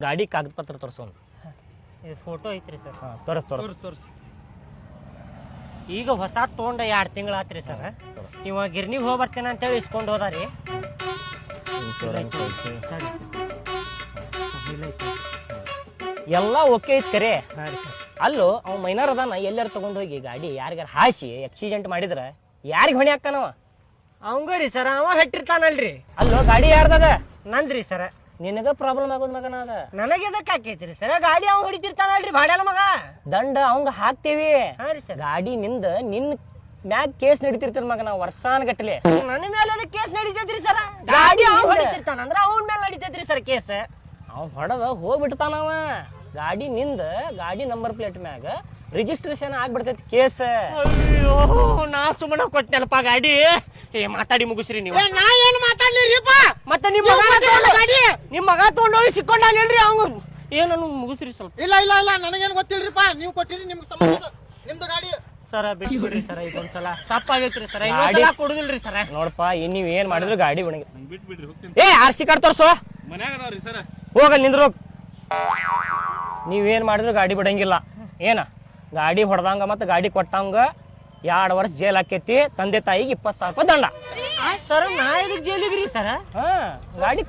ಗಾಡಿ ಕಾಗದ ಪತ್ರ ತೋರಿಸೋನು. ಇದು ಫೋಟೋ ಐತ್ರಿ ಸರ್. ಹಾಂ ತೋರಿಸಿ. ಈಗ ಹೊಸ ತೊಗೊಂಡ 2 ತಿಂಗಳು ಆತ್ರಿ ಸರ್. ಇವ ಗಿರ್ನಿಗೆ ಹೋಗಿ ಬರ್ತೇನೆ ಅಂತೇಳಿ ಇಸ್ಕೊಂಡು ಹೋದಾರಿ. ಇನ್ಶೂರೆನ್ಸ್ ಐತಿ, ಎಲ್ಲ ಓಕೆ ಐತಿ ಕರೆ. ಅಲ್ಲೋ ಅವ ಮೈನರ್ ಅದಾನ, ಎಲ್ಲಾರು ತಗೊಂಡು ಹೋಗಿ ಗಾಡಿ ಯಾರಿಗಾರ ಹಾಸಿ ಆಕ್ಸಿಡೆಂಟ್ ಮಾಡಿದ್ರ ಯಾರಿಗೆ ಹೊಣೆ ಹಾಕ್ತಾನವ? ಅವಂಗ ರೀ ಸರ್, ಅವ ಹೆಟ್ಟಿರ್ತಾನಲ್ರಿ. ಅಲ್ಲೋ ಗಾಡಿ ಯಾರ್ದದ? ನಂದ್ರಿ ಸರ. ನಿನಗ ಪ್ರಾಬ್ಲಮ್ ಆಗೋದ್ ಮಗನ ಅದ. ನನಗೆ ಎದಕ್ಕೆ ಹಾಕೈತ್ರಿ ಸರ? ಗಾಡಿ ಅವ್ ಹೊಡಿತಿರ್ತಾನಲ್ರಿ ಭಾಡ್ಯಾನ ಮಗ. ದಂಡ ಅವಂಗ ಹಾಕ್ತೇವಿ. ಹಾ ರೀ ಸರ್. ಗಾಡಿ ನಿನ್ ಮ್ಯಾಗ ಕೇಸ್ ನಡೀತಿರ್ತದ ಮಗನ ವರ್ಷಾನ್ ಗಟ್ಲೆ. ನನ್ನ ಮೇಲೆ ಕೇಸ್ ನಡೀತೈತ್ರಿ ಸರ. ಗಾಡಿ ಅವ್ ಹೊಡಿತಿರ್ತಾನ ಅಂದ್ರ ಅವನ ಮೇಲೆ ನಡೀತೈತ್ರಿ ಸರ್ ಕೇಸ್. ಅವ್ ಹೊಡೆದ ಹೋಗ್ಬಿಡ್ತಾನವ. ಗಾಡಿ ನಿಂದ ಗಾಡಿ ನಂಬರ್ ಪ್ಲೇಟ್ ಮ್ಯಾಗ ರಿಜಿಸ್ಟ್ರೇಷನ್ ಆಗ್ಬಿಡ್ತೈತಿ ಕೇಸ್. ಅಯ್ಯೋ, ನಾ ಸುಮ್ಮನೆ ಕೊಟ್ಟೆನಪ್ಪ ಗಾಡಿ. ಮಾತಾಡಿ ಮುಗಿಸ್ರಿ ನೀವು. ನಾ ಏನು ಮಾತಾಡ್ಲಿರಿಪ್ಪ? ಮತ್ತೆ ನಿಮ್ಮ ಮಗ ತಗೊಂಡೋಗಿ ಸಿಕ್ಕೊಂಡಾನೇನ್ರಿ ಅವಂಗ? ಏನನ್ನು ಮುಗಿಸ್ರಿ ಸ್ವಲ್ಪ. ಇಲ್ಲ ಇಲ್ಲ ಇಲ್ಲ, ನನಗೇನು ಗೊತ್ತಿಲ್ರಿಪ್ಪ. ನೀವು ಕೊಟ್ಟಿರಿ, ನಿಮ್ಗೆ ಸಂಬಂಧ ನಿಮ್ದು ಗಾಡಿ. ಸರ ಬಿಟ್ಬಿಡ್ರಿ ಸರ, ಇದೊಂದ್ಸಲ ತಪ್ಪಾಗೈತ್ರಿ ಸರ. ಇನ್ನೊಂದ್ಸಲ ಕೊಡುದಿಲ್ರಿ ಸರ. ನೋಡಪ್ಪ, ನೀವ್ ಏನ್ ಮಾಡಿದ್ರು ಗಾಡಿ ಒಣಗಿ. ಬಿಟ್ಬಿಡ್ರಿ, ಹೋಗ್ತೀನಿ. ಏ RC ಕಾರ್ಡ್ ತೋರ್ಸೋ. ಮನ್ಯಾಗ ಅದಾವ್ರಿ ಸರ. ಹೋಗಲ್ ನಿಂದ್ರು. ನೀವೇನ್ ಮಾಡಿದ್ರು ಗಾಡಿ ಬಿಡಂಗಿಲ್ಲ. ಏನ ಗಾಡಿ ಹೊಡೆದಂಗ ಮತ್ತ ಗಾಡಿ ಕೊಟ್ಟಂಗ 2 ವರ್ಷ ಜೈಲ್ ಹಾಕೈತಿ. ತಂದೆ ತಾಯಿಗೆ 20,000 ರೂಪಾಯಿ ದಂಡ. ಸರ ನಾ ಇದಕ್ ಜೈಲಿಗ್ರಿ ಸರ. ಹಾ ಗಾಡಿ